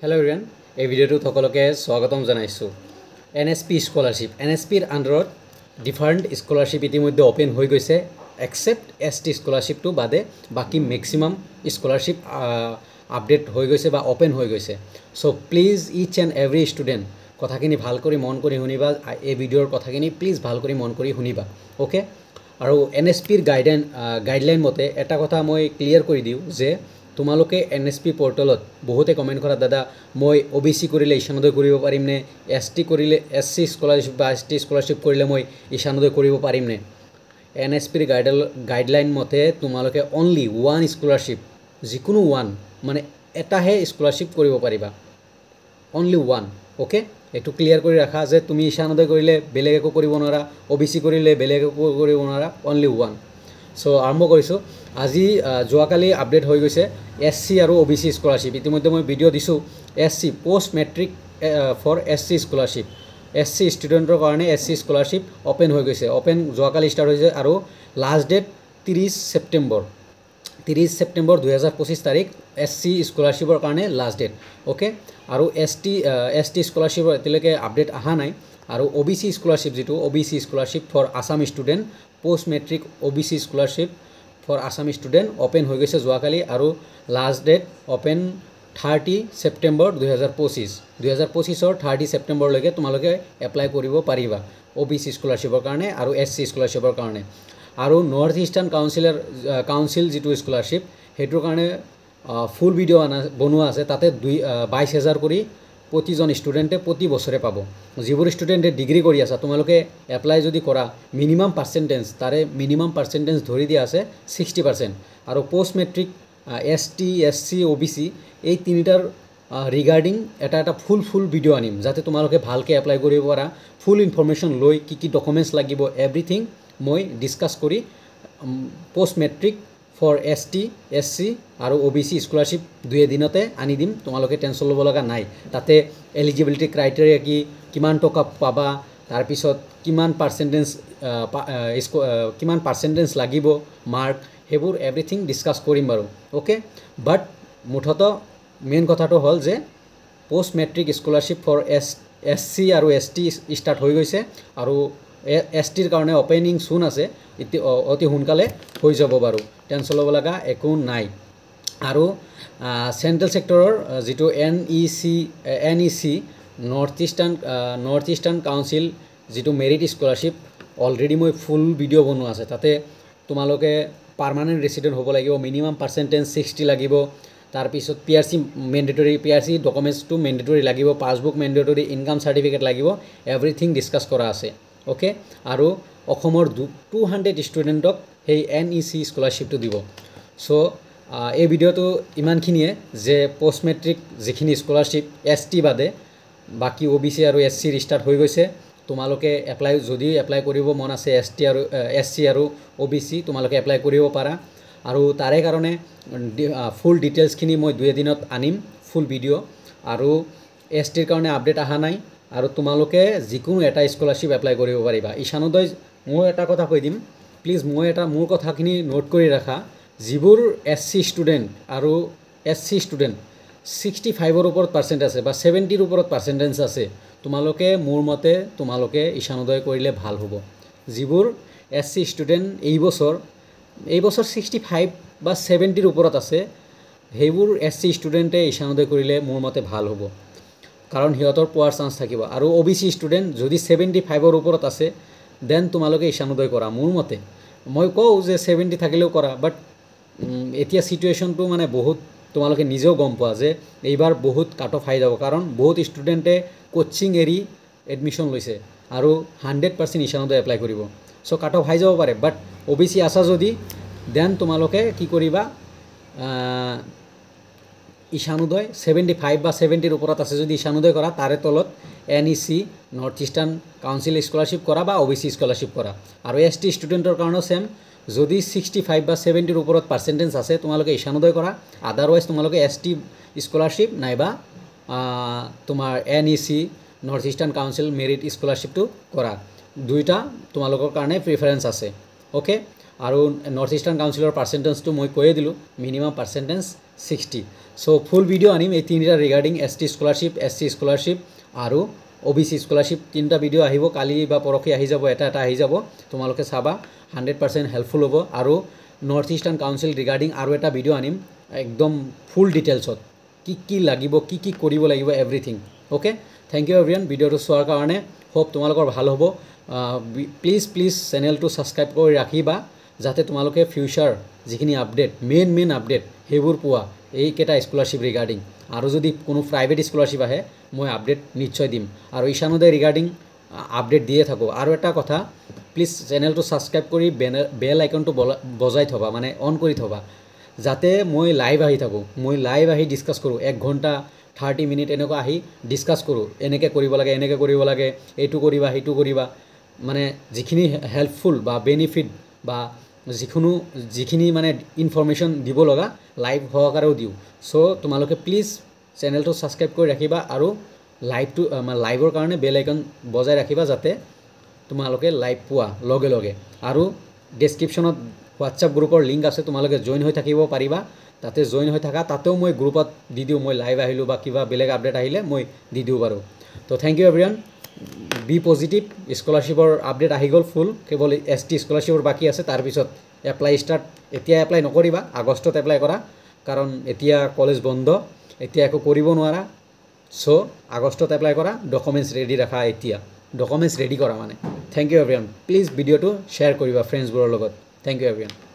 Hello everyone, এই ভিডিওটো সকলকে স্বাগতম জানাইছো। এনএসপি স্কলাৰশিপ এনএসপিৰ আন্ডাৰত ডিফাৰেণ্ট স্কলারশিপ ইতিমধ্যে ওপেন হৈ গৈছে এক্সেপ্ট এসটি স্কলারশিপটো বাদে বাকি ম্যাক্সিমাম স্কলারশিপ আপডেট হৈ গৈছে বা ওপেন হৈ গৈছে। So please each and every student কথাখিনি ভাল কৰি মন কৰি শুনিবা। এই ভিডিওৰ কথাখিনি প্লিজ ভাল কৰি মন কৰি শুনিবা। ওকে, আৰু এনএসপিৰ গাইডলাইন মতে এটা কথা মই ক্লিয়াৰ কৰি দিওঁ যে তোমালোকে এনএসপি পোৰ্টেলত বহুতে কমেণ্ট কৰা দাদা মই ওবিসি কৰিলে ইশানোদয় কৰিব পাৰিম নে, এসটি কৰিলে এসসি স্কলাৰশিপ বা এসটি স্কলাৰশিপ কৰিলে মই ইশানোদয় কৰিব পাৰিম নে। এনএসপিৰ গাইডলাইন মতে তোমালোকে অনলি ওৱান স্কলাৰশিপ, যিকোনো ওৱান মানে এটাহে স্কলাৰশিপ কৰিব পাৰিবা, অনলি ওৱান। ওকে, এইটো ক্লিয়াৰ কৰি ৰাখা যে তুমি ইশানোদয় কৰিলে বেলেগ একো কৰিব নোৱাৰা, ওবিসি কৰিলে বেলেগ একো কৰিব নোৱাৰা, অনলি ওৱান। সো আৰম্ভ কৰিছোঁ। আজি যোৱাকালি আপডেট হৈ গৈছে এসসি আৰু ওবিসি স্কলাৰশিপ। ইতিমধ্যে মই ভিডিঅ' দিছোঁ SC post matric for SC scholarship, SC ষ্টুডেণ্টৰ কাৰণে এসসি স্কলাৰশিপ ওপেন হৈ গৈছে। ওপেন যোৱাকালি ষ্টাৰ্ট হৈছে আৰু লাষ্ট ডেট 30 ছেপ্টেম্বৰ 2025 তাৰিখ এসসি স্কলাৰশিপৰ কাৰণে লাষ্ট ডেট। ওকে, আৰু এসটি স্কলাৰশিপৰ এতিয়ালৈকে আপডেট অহা নাই। আৰু ওবিসি স্কলাৰশিপ যিটো OBC scholarship for Assam student, post matric OBC scholarship for Assam student open হৈ গৈছে যোৱাকালি আৰু লাষ্ট ডেট ওপেন 30 ছেপ্টেম্বৰ 2025 30 ছেপ্টেম্বৰলৈকে তোমালোকে এপ্লাই কৰিব পাৰিবা ওবিসি স্কলাৰশিপৰ কাৰণে আৰু এসসি স্কলাৰশিপৰ কাৰণে। আৰু নৰ্থ ইষ্টাৰ্ণ কাউন্সিল যিটো স্কলাৰশিপ সেইটোৰ কাৰণে ফুল ভিডিঅ' বনোৱা আছে। তাতে 22,000 কৰি প্ৰতিজন ষ্টুডেণ্টে প্ৰতি বছৰে পাব। যিবোৰ ষ্টুডেণ্টে ডিগ্ৰী কৰি আছা তোমালোকে এপ্লাই যদি কৰা মিনিমাম পাৰ্চেণ্টেজ, তাৰে মিনিমাম পাৰ্চেণ্টেজ ধৰি দিয়া আছে 60%। আৰু post matric ST SC OBC এই তিনিটাৰ ৰিগাৰ্ডিং এটা ফুল ভিডিঅ' আনিম যাতে তোমালোকে ভালকৈ এপ্লাই কৰিব পাৰা। ফুল ইনফৰমেশ্যন লৈ কি ডকুমেণ্টছ লাগিব এভৰিথিং মই ডিছকাছ কৰি post matric for ST SC আৰু ওবিসি স্কলাৰশিপ 2 দিনতে আনি দিম। তোমালোকে টেনশ্যন ল'ব লগা নাই। তাতে এলিজিবিলিটি ক্ৰাইটেৰিয়া কি, কিমান টকা পাবা, তাৰপিছত কিমান পাৰ্চেণ্টেজ লাগিব, মাৰ্ক, সেইবোৰ এভৰিথিং ডিছকাছ কৰিম বাৰু। ওকে, বাট মুঠতে মেইন কথাটো হ'ল যে post matric scholarship for SC আৰু এসটি ষ্টাৰ্ট হৈ গৈছে আৰু এসটিৰ কাৰণে অপেনিং চুন আছে, অতি সোনকালে হৈ যাব বাৰু, টেনশ্যন ল'ব লগা একো নাই। আৰু চেণ্ট্ৰেল ছেক্টৰৰ যিটো NEC নৰ্থ ইষ্টাৰ্ণ কাউন্সিল যিটো মেৰিট স্কলাৰশিপ অলৰেডি মই ফুল ভিডিঅ' বনোৱা আছে। তাতে তোমালোকে পাৰ্মানেণ্ট ৰেচিডেণ্ট হ'ব লাগিব, মিনিমাম পাৰ্চেণ্টেজ 60 লাগিব, তাৰপিছত PRC মেণ্ডেটৰী, PRC ডকুমেণ্টছটো মেণ্ডেটৰী লাগিব, পাছবুক মেণ্ডেটৰী, ইনকাম চাৰ্টিফিকেট লাগিব, এভৰিথিং ডিছকাছ কৰা আছে। ওকে, আৰু অসমৰ 200 ষ্টুডেণ্টক সেই NEC স্কলাৰশিপটো দিব। চ' এই ভিডিঅ'টো ইমানখিনিয়ে যে পোষ্ট মেট্ৰিক যিখিনি স্কলাৰশিপ এসটি বাদে বাকী ওবিসি আৰু এসচিৰ ষ্টাৰ্ট হৈ গৈছে। তোমালোকে যদি এপ্লাই কৰিব মন আছে এসচি আৰু ওবিসি তোমালোকে এপ্লাই কৰিব পাৰা। আৰু তাৰে কাৰণে ফুল ডিটেইলছখিনি মই 2 দিনত আনিম ফুল ভিডিঅ'। আৰু এসটিৰ কাৰণে আপডেট অহা নাই আৰু তোমালোকে যিকোনো এটা স্কলাৰশিপ এপ্লাই কৰিব পাৰিবা। ইশানোদয়, মই এটা কথা কৈ দিম প্লিজ, মোৰ কথাখিনি নোট কৰি ৰাখা। যিবোৰ এসচি ষ্টুডেণ্ট আৰু এসচি ষ্টুডেণ্ট 65ৰ ওপৰত পাৰ্চেণ্টেজ আছে বা 70ৰ ওপৰত পাৰ্চেণ্টেজ আছে, তোমালোকে মোৰ মতে তোমালোকে ইশানোদয় কৰিলে ভাল হ'ব। যিবোৰ এসচি ষ্টুডেণ্ট এই বছৰ 65 বা 70ৰ ওপৰত আছে, সেইবোৰ এসচি ষ্টুডেণ্টে ইশানোদয় কৰিলে মোৰ মতে ভাল হ'ব, কাৰণ সিহঁতৰ পোৱাৰ চান্স থাকিব। আৰু ওবিসি ষ্টুডেণ্ট যদি 75ৰ ওপৰত আছে দেন তোমালোকে ইশানোদয় কৰা। মোৰ মতে মই কওঁ যে 70 থাকিলেও কৰা, বাট এতিয়া চিটুৱেশ্যনটো মানে বহুত তোমালোকে নিজেও গম পোৱা যে এইবাৰ বহুত কাট অফ হাই যাব, কাৰণ বহুত ষ্টুডেণ্টে কোচিং এৰি এডমিশ্যন লৈছে আৰু 100% ইশানোদয় এপ্লাই কৰিব। চ' কাট অফ হাই যাব পাৰে, বাট ওবিসি আছা যদি দেন তোমালোকে কি কৰিবা, ইশানোদয় 75 বা 70ৰ ওপৰত আছে যদি ইশানোদয় কৰা, তাৰে তলত NEC north eastern council scholarship কৰা বা ওবিসি স্কলাৰশিপ কৰা। আৰু এসটি ষ্টুডেণ্টৰ কাৰণেও চেম, যদি 65 বা 70ৰ ওপৰত পাৰ্চেণ্টেজ আছে তোমালোকে ইশানোদয় কৰা, আদাৰৱাইজ তোমালোকে এসটি স্কলাৰশিপ নাইবা তোমাৰ NEC north eastern council merit স্কলাৰশিপটো কৰা। দুইটা তোমালোকৰ কাৰণে প্ৰিফাৰেঞ্চ আছে। ওকে, আৰু নৰ্থ ইষ্টাৰ্ণ কাউন্সিলৰ পাৰ্চেণ্টেজটো মই কৈয়ে দিলোঁ মিনিমাম পাৰ্চেণ্টেজ 60 চ' ফুল ভিডিঅ' আনিম এই তিনিটা regarding ST scholarship SC scholarship আৰু OBC স্কলাৰশ্বিপ তিনিটা ভিডিঅ' আহিব কালি বা পৰহি আহি যাব এটা আহি যাব তোমালোকে চাবা 100% হেল্পফুল হ'ব আৰু নৰ্থ ইষ্টাৰ্ণ কাউন্সিল ৰিগাৰ্ডিং আৰু এটা ভিডিঅ' আনিম একদম ফুল ডিটেইলছত কি লাগিব কি কৰিব লাগিব everything okay thank you everyone ভিডিঅ'টো চোৱাৰ কাৰণে হোপ তোমালোকৰ ভাল হ'ব প্লিজ চেনেলটো ছাবস্ক্ৰাইব কৰি ৰাখিবা যাতে তোমালোকে ফিউচাৰ যিখিনি আপডেট মেইন আপডেট সেইবোৰ পোৱা এইকেইটা স্কলাৰশ্বিপ ৰিগাৰ্ডিং আৰু যদি কোনো প্ৰাইভেট স্কলাৰশ্বিপ আহে মই আপডেট নিশ্চয় দিম আৰু ঈশানোদয় ৰিগাৰ্ডিং আপডেট দিয়ে থাকোঁ আৰু এটা কথা প্লিজ চেনেলটো ছাবস্ক্ৰাইব কৰি বেল আইকনটো বজাই থবা মানে অন কৰি থবা যাতে মই লাইভ আহি থাকোঁ মই লাইভ আহি ডিছকাছ কৰোঁ 1 ঘণ্টা 30 মিনিট এনেকুৱা আহি ডিছকাছ কৰোঁ এনেকৈ কৰিব লাগে এইটো কৰিবা সেইটো কৰিবা মানে যিখিনি হেল্পফুল বা বেনিফিট বা যিখিনি মানে ইনফৰমেশ্যন দিব লগা লাইভ সহকাৰেও দিওঁ চ' তোমালোকে প্লিজ চেনেলটো ছাবস্ক্ৰাইব কৰি ৰাখিবা আৰু লাইভৰ কাৰণে বেল আইকন বজাই ৰাখিবা যাতে তোমালোকে লাইভ পোৱা লগে আৰু ডেছক্ৰিপশ্যনত হোৱাটছআপ গ্ৰুপৰ লিংক আছে তোমালোকে জইন হৈ থাকিব পাৰিবা তাতে জইন হৈ থাকা তাতেও মই গ্ৰুপত দি দিওঁ মই লাইভ আহিলোঁ বা কিবা বেলেগ আপডেট আহিলে মই দি দিওঁ বাৰু তো thank you everyone be positive স্কলাৰশ্বিপৰ আপডেট আহি গ'ল ফুল কেৱল ST স্কলাৰশ্বিপৰ বাকী আছে তাৰপিছত এপ্লাই ষ্টাৰ্ট এতিয়া এপ্লাই নকৰিবা আগষ্টত এপ্লাই কৰা কাৰণ এতিয়া কলেজ বন্ধ এতিয়া একো কৰিব নোৱাৰা চ' আগষ্টত এপ্লাই কৰা ডকুমেণ্টছ ৰেডি ৰাখা এতিয়া ডকুমেণ্টছ ৰেডি কৰা মানে থ্যাংক ইউ এভৰিৱান প্লিজ ভিডিঅ'টো শ্বেয়াৰ কৰিবা ফ্ৰেণ্ডছবোৰৰ লগত থ্যাংক ইউ এভৰিৱান